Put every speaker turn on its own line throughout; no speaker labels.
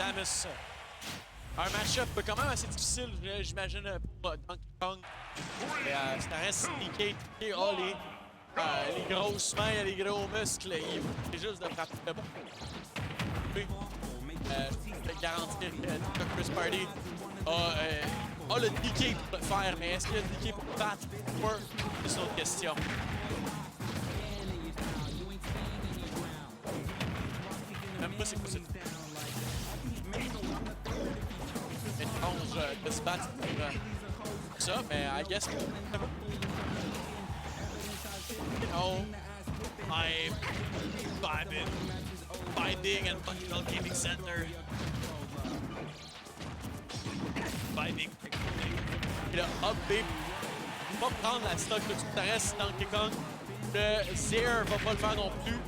Samus. Un match-up quand même assez difficile, j'imagine, pour Donkey Kong. Mais ça reste sneaky. Oh, les grosses mains, les gros muscles, il est juste de frapper le bon. Je peux garantir que Chris Party a le DK pour le faire, mais est-ce qu'il a le DK pour le battre? C'est une autre question. Même pas c'est quoi c'est étrange de se battre pour ça, mais I guess I'm vibing and Functional Gaming Center. Vibing. Et là, hop, babe. Va prendre la stock de tout le reste dans Donkey Kong. Le Zero va pas le faire non plus.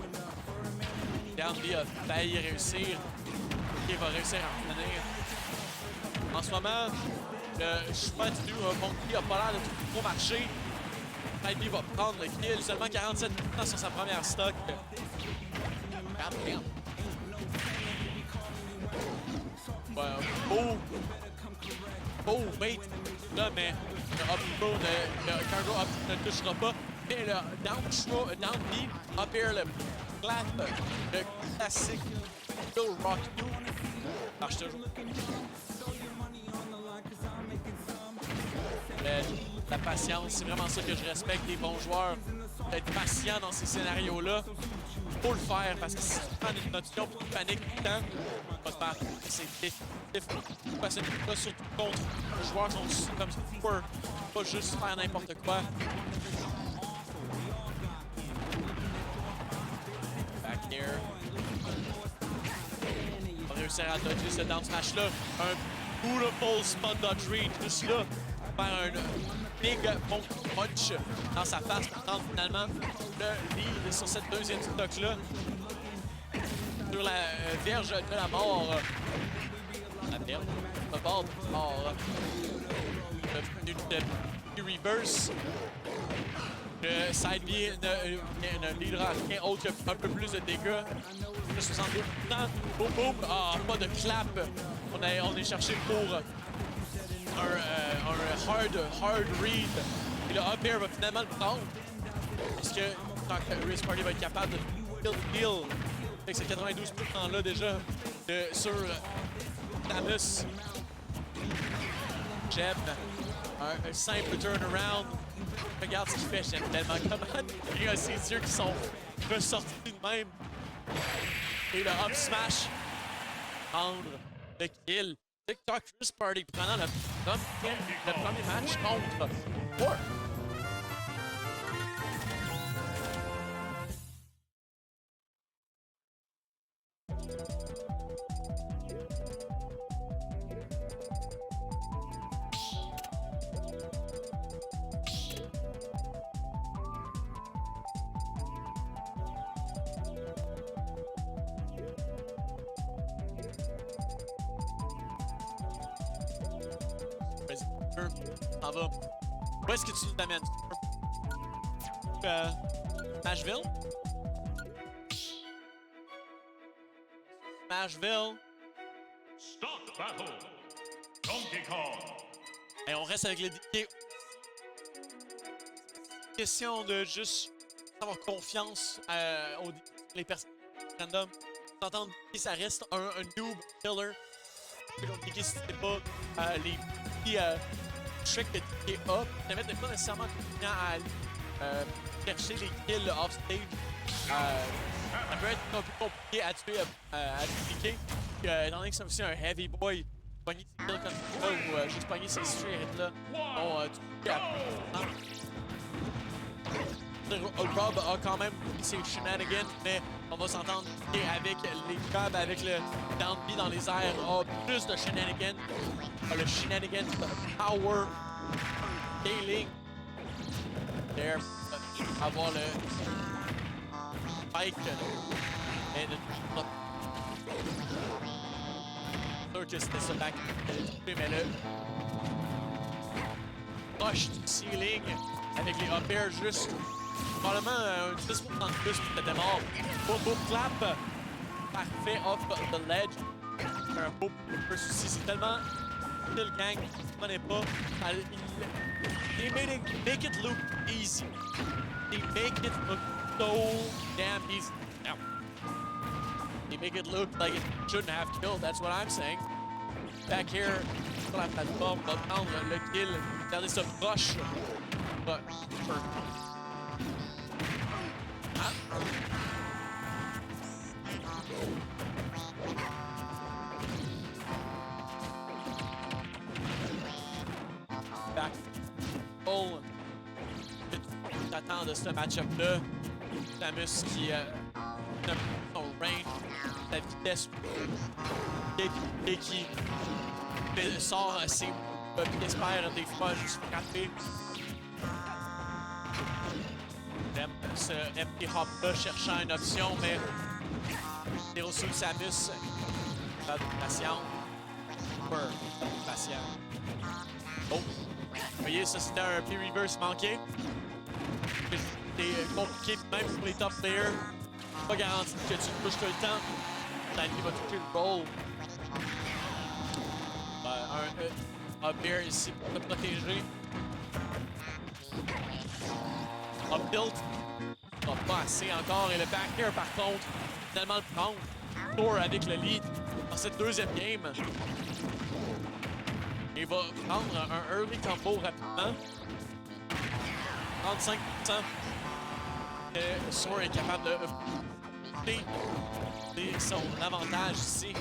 Downbeat a failli réussir. Il va réussir à en finir. En ce moment, le chemin du Monkey a pas l'air de trop marcher. Ivy va prendre le kill. Seulement 47% sur sa première stock. Oh, wait. Là, mais le up throw, le cargo up ne touchera pas. Et le down B, up air, le clap, le classique Bill Rock 2. Marche toujours. La patience, c'est vraiment ça que je respecte des bons joueurs. D'être patient dans ces scénarios-là. Faut le faire parce que si tu prends une notion et tu paniques tout le temps, tu vas te battre. C'est définitif. Parce que surtout contre les joueurs qui sont comme super. Pas juste faire n'importe quoi. Back here. On va réussir à dodger ce down smash-là. Un beautiful spot dodge read juste là. Faire un big punch dans sa face pour prendre finalement le lead sur cette deuxième stock-là. Sur la verge de la mort. La verge de la mort. Du reverse. Le side B ne leadera rien autre qu'un peu plus de dégâts. 62%. Boum, boum. Ah, pas de clap. On est cherché pour un hard read. Et le up air va finalement le prendre. Parce que tant que Chris Party va être capable de kill. Avec ces 92% là déjà sur Samus. Jeb. Un simple turnaround. Regarde ce qu'il fait, j'aime tellement comment il y a ses yeux qui sont ressortis de même. Et le up smash. Prendre le kill. TikTok Chris Party prenant le premier match contre War. Ça va. Où est-ce que tu nous amènes? Smashville? Smashville.
Stop battle. Donkey Kong.
Et on reste avec les DK. Question de juste avoir confiance aux les personnes random. S'entendre que ça reste un noob killer. DK, si c'était pas les petits tricks de DK up, ça n'avait pas nécessairement confiant à aller chercher les kills off-stage. Ça peut être un peu compliqué à tuer à DK. Étant donné que c'est aussi un heavy boy, pogner ses kills comme ça ou juste pogner ses straight là. Bon, tu Rob a quand même ses shenanigans, mais on va s'entendre avec les Cobb, avec le down B dans les airs, a plus de shenanigans. Le shenanigans, power, scaling. There, avoir le spike et sûr que c'était ça back, mais le rush du ceiling avec les up airs juste. Probablement un 10% de plus pour t'étais mort. Boom, boom, clap. Parfait off the ledge. un beau first aussi. C'est tellement chill, gang. Je connais pas. They make it look easy. They make it look so damn easy. Now, they make it look like it shouldn't have killed. That's what I'm saying. Back here, sur la plateforme, on va prendre le kill. Regardez ça proche. Back. Oh. T'attends de ce match-up-là. Samus qui son range, sa vitesse et qui sort assez qui espère des fois juste frapper. J'aime ce empty hop-là cherchant une option, mais Zero Suit Samus pas de patience. Pas de patience. Oh! Vous voyez, ça c'était un P-Reverse manqué. C'est compliqué, même pour les top players. Pas garanti que tu le pushes tout le temps. Danny va toucher le roll. Un bear ici pour te protéger. Up tilt. Pas assez encore. Et le back air, par contre, finalement le prendre. Thor avec le lead dans cette deuxième game. Il va prendre un early combo rapidement. 35%. Thor est capable de son avantage ici.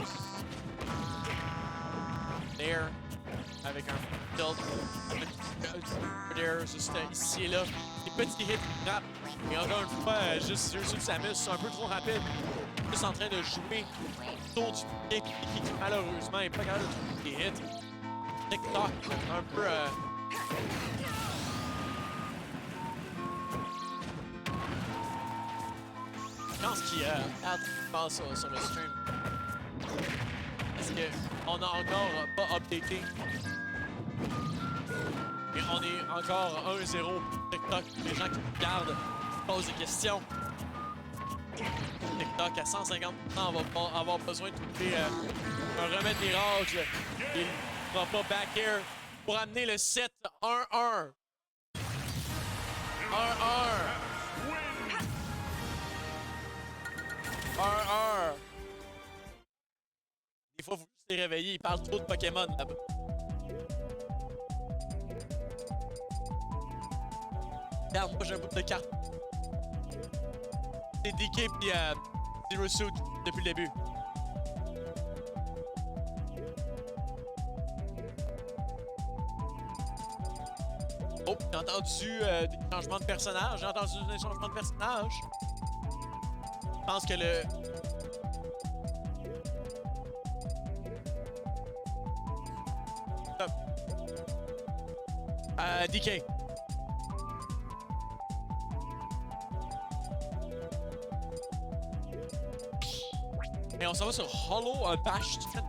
There, avec un tilt. There, juste ici et là. Des petits hits qui frappent. Et encore une fois, juste sur Samus, c'est un peu trop rapide. Juste en train de jouer autour du pied qui malheureusement n'est pas capable de trouver des hits. TikTok, un peu. Je pense qu'il passe sur le stream. Parce qu'on n'a encore pas updaté. Mais on est encore 1-0 TikTok. Les gens qui regardent posent des questions. TikTok à 150%, on va avoir besoin de trouver un remède miracle. Il ne va pas back air pour amener le 7 1-1. 1-1. Des fois, vous vous réveiller, il parle trop de Pokémon là-bas. Regarde, moi j'ai un bout de carte. C'est DK puis Zero Suit depuis le début. Oh, j'ai entendu des changements de personnage. J'ai entendu des changements de personnage. Je pense que le... DK. Et on s'en va sur Hollow Bastion.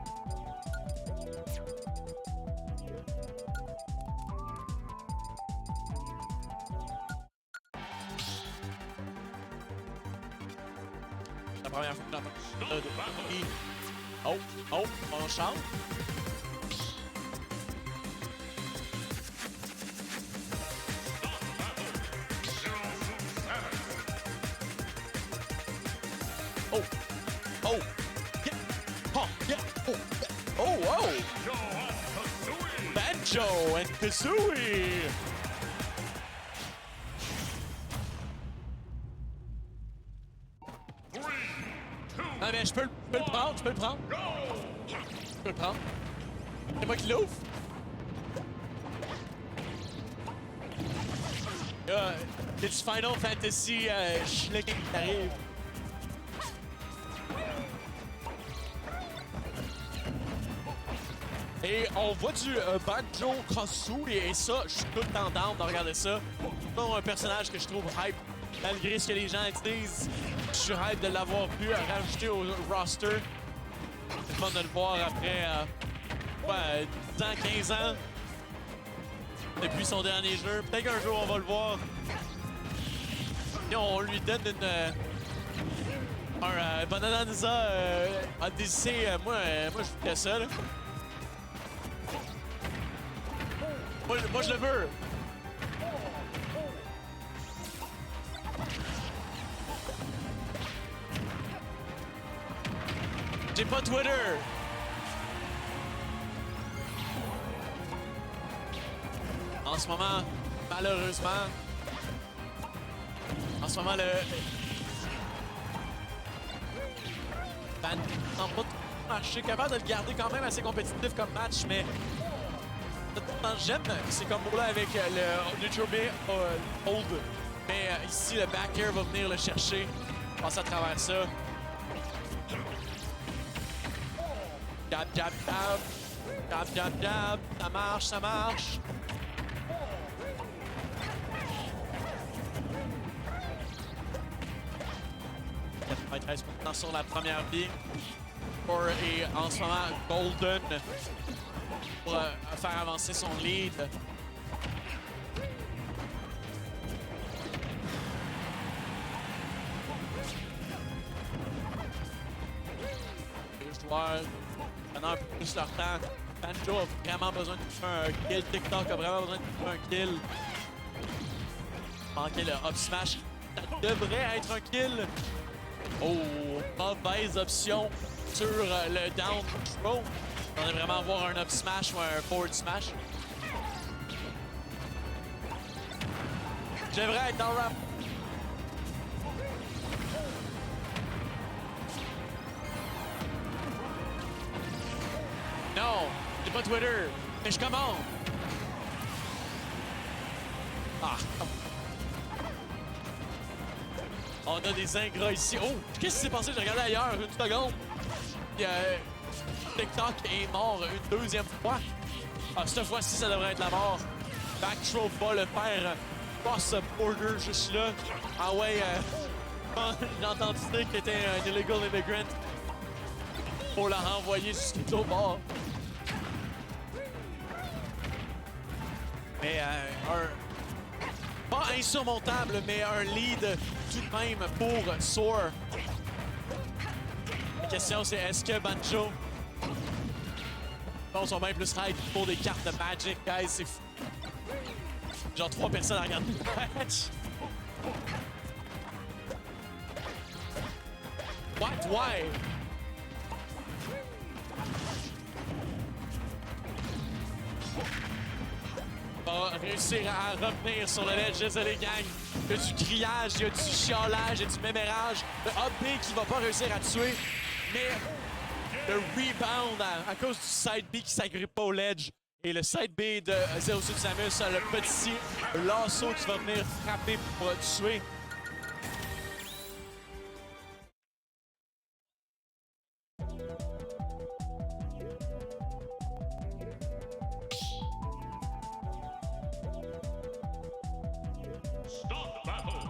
La première fois que j'entends. Oh, on change. Banjo and Kazooie! Ah mais je peux le prendre, Je peux le prendre. C'est moi qui l'ouvre. C'est du Final Fantasy Schlick qui arrive. Et on voit du Banjo Kazooie et ça, je suis tout le temps down de regarder ça. C'est un personnage que je trouve hype, malgré ce que les gens disent. Je suis hype de l'avoir pu rajouter au roster. C'est fun de le voir après 10 ans, 15 ans. Depuis son dernier jeu. Peut-être qu'un jour on va le voir. Et on lui donne Bonanza ADC, moi je voudrais ça, là. Moi je le veux. J'ai pas Twitter. En ce moment, malheureusement, en ce moment, le ban semble pas trop marcher. Capable de le garder quand même assez compétitif comme match, mais j'aime ces combos-là avec le Neutral B Hold. Mais ici, le back air va venir le chercher. Passe à travers ça. Jab, jab, jab. Jab, jab, jab. Ça marche, ça marche. Sur la première ligne. Et en ce moment, Golden pour faire avancer son lead. Les joueurs prenant un peu plus leur temps. Banjo a vraiment besoin de faire un kill. TikTok a vraiment besoin de faire un kill. Manquer le up smash. Ça devrait être un kill. Oh, mauvaise option sur le down throw. On va vraiment avoir un up smash ou un forward smash. J'aimerais être dans le rap. Non, j'ai pas Twitter, mais je commande. Ah. On a des ingrats ici. Oh, qu'est-ce qui s'est passé? J'ai regardé ailleurs une seconde. Puis, TikTok est mort une deuxième fois. Ah, cette fois-ci, ça devrait être la mort. Backthrow va le faire. Boss border juste là. Ah ouais, j'ai entendu dire qu'il était un illegal immigrant. Pour la renvoyer jusqu'au bord. Mais pas insurmontable, mais un lead tout de même pour Soar. La question c'est est-ce que Banjo on sont bien plus hype pour des cartes de Magic, guys, c'est fou. Genre 3 personnes à regarder le match. What? Why? Va réussir à revenir sur le ledge. Désolé, gang. Il y a du criage, il y a du chiolage, il y a du mémérage. Le up B qui va pas réussir à tuer. Mais le rebound à cause du side B qui s'agrippe pas au ledge. Et le side B de Zero Suit Samus, le petit lasso qui va venir frapper pour tuer.
Stop battle.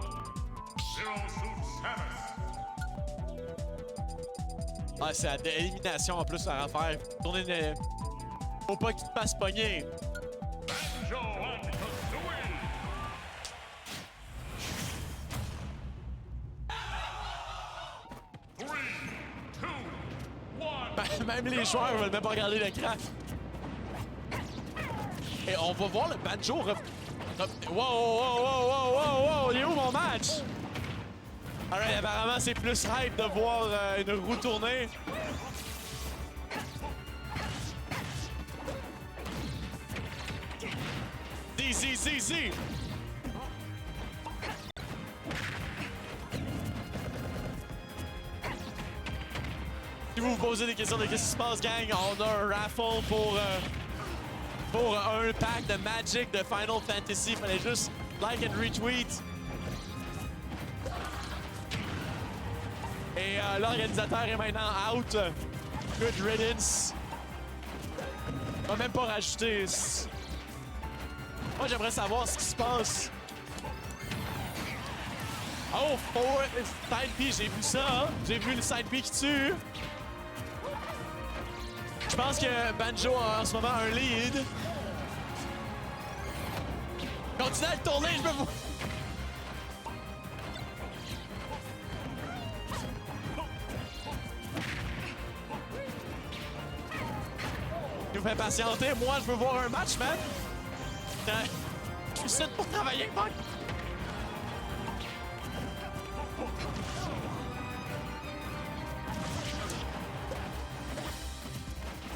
Zero Suit Samus.
Ah, c'est à l'élimination en plus à faire. Tourner une... Faut pas qu'il te fasse pogner.
Banjo and Kazooie. Three, two, one.
Même les joueurs veulent même pas regarder l'écran. Et on va voir le Banjo Wow, wow, wow, wow, wow, wow, il est où mon match? Alright, apparemment c'est plus hype de voir une roue tourner. Z. Si vous vous posez des questions de qu'est-ce qui se passe, gang, on a un raffle pour un pack de Magic de Final Fantasy. Il fallait juste like and retweet. Et l'organisateur est maintenant out. Good riddance. On va même pas rajouter. Moi, j'aimerais savoir ce qui se passe. Oh, side B, j'ai vu ça. Hein? J'ai vu le side B qui tue. Je pense que Banjo a en ce moment un lead. Continue à le tourner, je veux vous... nous fait patienter. Moi, je veux voir un match, man. Je suis ici pour travailler, fuck.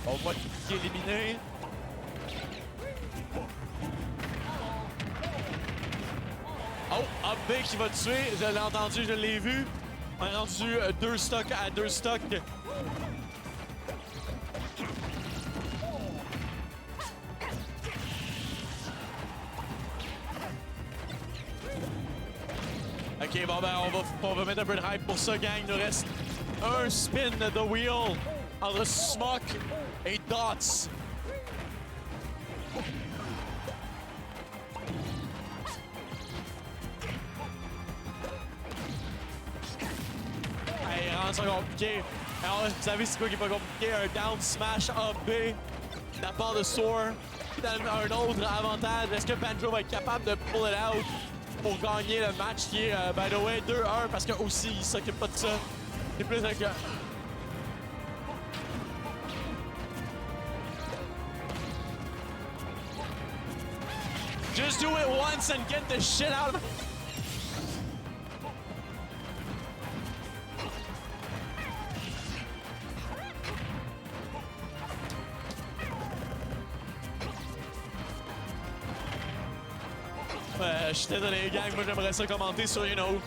On voit qui est éliminé. Oh, Up B qui va tuer. Je l'ai entendu, je l'ai vu. On est rendu 2 stocks à 2 stocks. Ok, bon ben on va mettre un peu de hype pour ça, gang. Il nous reste un spin de wheel entre Smock et Dots. Hey, rend ça compliqué. Alors, vous savez c'est quoi qui est pas compliqué? Un down smash up B de la part de Soar. Un autre avantage. Est-ce que Banjo va être capable de pull it out pour gagner le match qui est, by the way, 2-1 parce que aussi il s'occupe pas de ça. C'est plus avec Just do it once and get the shit out of je suis désolé, gang. Moi, j'aimerais ça commenter sur, you know,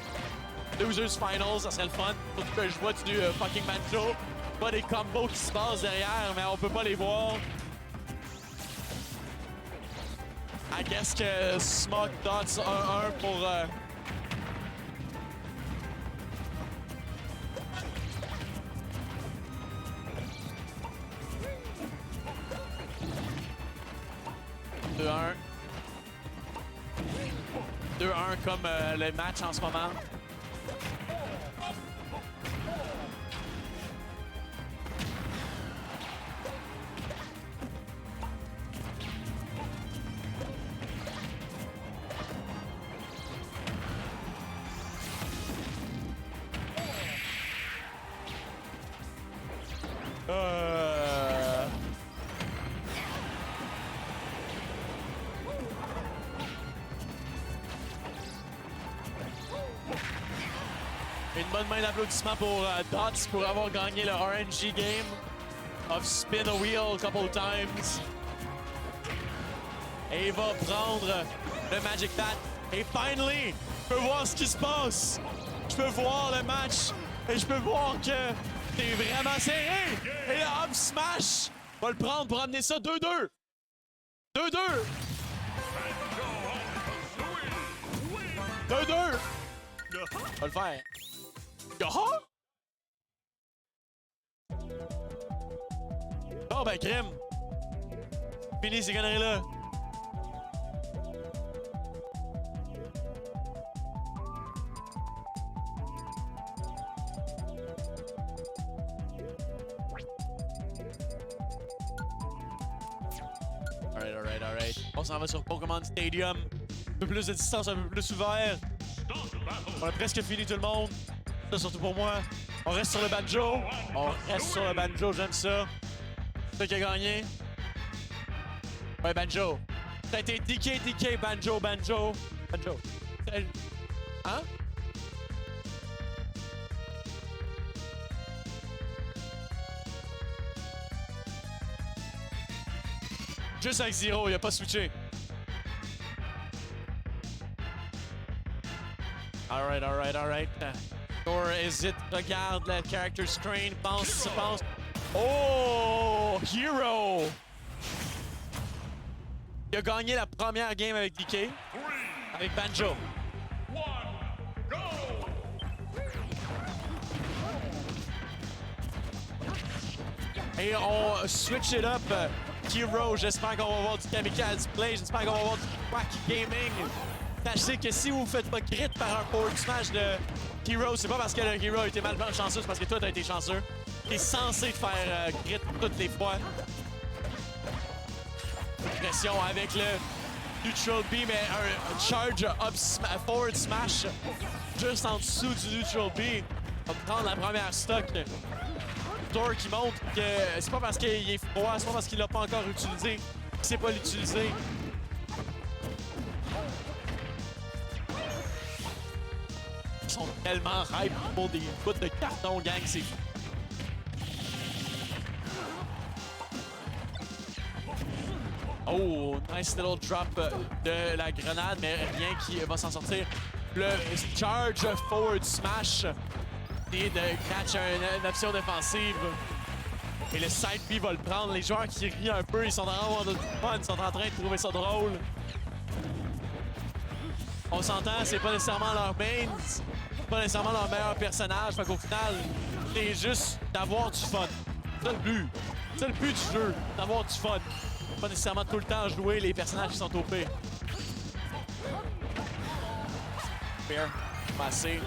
Losers Finals. Ça serait le fun. Faut que je vois du fucking Banjo. Pas des combos qui se passent derrière, mais on peut pas les voir. I guess que Smock Dots 1-1 pour... « 2-1. 2-1 comme le match en ce moment. Une bonne main d'applaudissement pour Dots pour avoir gagné le RNG game of Spin a Wheel a couple times. Et il va prendre le Magic Bat. Et finally, je peux voir ce qui se passe. Je peux voir le match et je peux voir que c'est vraiment serré. Et le Up Smash va le prendre pour amener ça 2-2. 2-2. 2-2. On va le faire. Oh ben crème. Fini ces conneries-là. Alright. On s'en va sur Pokémon Stadium. Un peu plus de distance, un peu plus ouvert. On a presque fini tout le monde. Ça, surtout pour moi. On reste sur le banjo. J'aime ça. C'est ça qui a gagné. Ouais, banjo. Ça a été DK, banjo. Hein? Juste avec Zero, il a pas switché. Alright. Or is it, regarde le character screen, pense. Oh, Hero! Il a gagné la première game avec DK, avec Banjo. Et on switch it up. Hero, j'espère qu'on va voir du Kamikaze Play, j'espère qu'on va voir du Quack Gaming. Sachez que si vous faites pas crit par un forward smash de Hero, c'est pas parce que le Hero a été chanceux, c'est parce que toi t'as été chanceux. T'es censé te faire crit toutes les fois. Pression avec le Neutral B, mais un charge up forward smash juste en dessous du Neutral B. On va prendre la première stock. Thor qui montre que c'est pas parce qu'il est froid, c'est pas parce qu'il l'a pas encore utilisé qu'il sait pas l'utiliser. Ils sont tellement hype pour des bouts de carton, gang, c'est fou. Oh, nice little drop de la grenade, mais rien qui va s'en sortir. Le charge forward smash et de catch une option défensive. Et le side B va le prendre. Les joueurs qui rient un peu, ils sont en train d'avoir du fun, ils sont en train de trouver ça drôle. On s'entend, c'est pas nécessairement leur main, c'est pas nécessairement leur meilleur personnage. Fait qu'au final, c'est juste d'avoir du fun. C'est le but. C'est le but du jeu, d'avoir du fun. Pas nécessairement tout le temps jouer les personnages qui sont OP. Fair. Passé.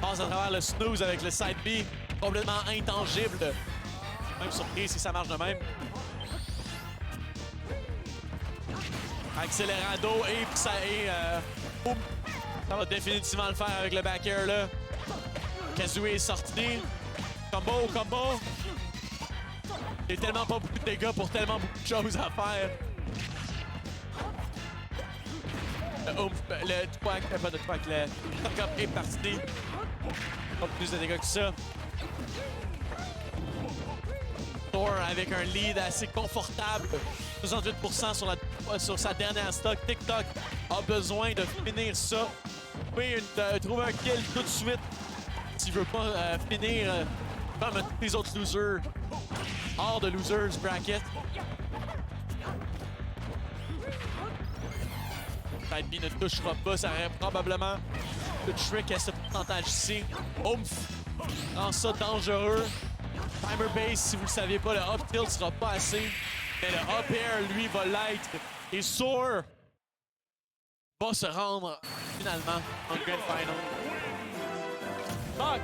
Passe à travers le snooze avec le side B. Complètement intangible. Même surprise si ça marche de même. Accélérado et ça boum. Ça va définitivement le faire avec le back air là. Kazooie est sorti. Combo, combo. Il y a tellement pas beaucoup de dégâts pour tellement beaucoup de choses à faire. Le twack, pas de twack, le top est parti. Pas plus de dégâts que ça. Thor avec un lead assez confortable. 68% sur sa dernière stock. TikTok a besoin de finir ça. Vous pouvez trouver un kill tout de suite s'il veut pas finir comme tous les autres losers. Hors de losers bracket. Side B ne touchera pas, ça aurait probablement le trick à ce pourcentage ici. Oomph! Rend ça dangereux. Timer base, si vous le saviez pas, le up tilt sera pas assez. Mais le up air, lui, va l'être. Et Soar va se rendre finalement en Grand Final. Fuck!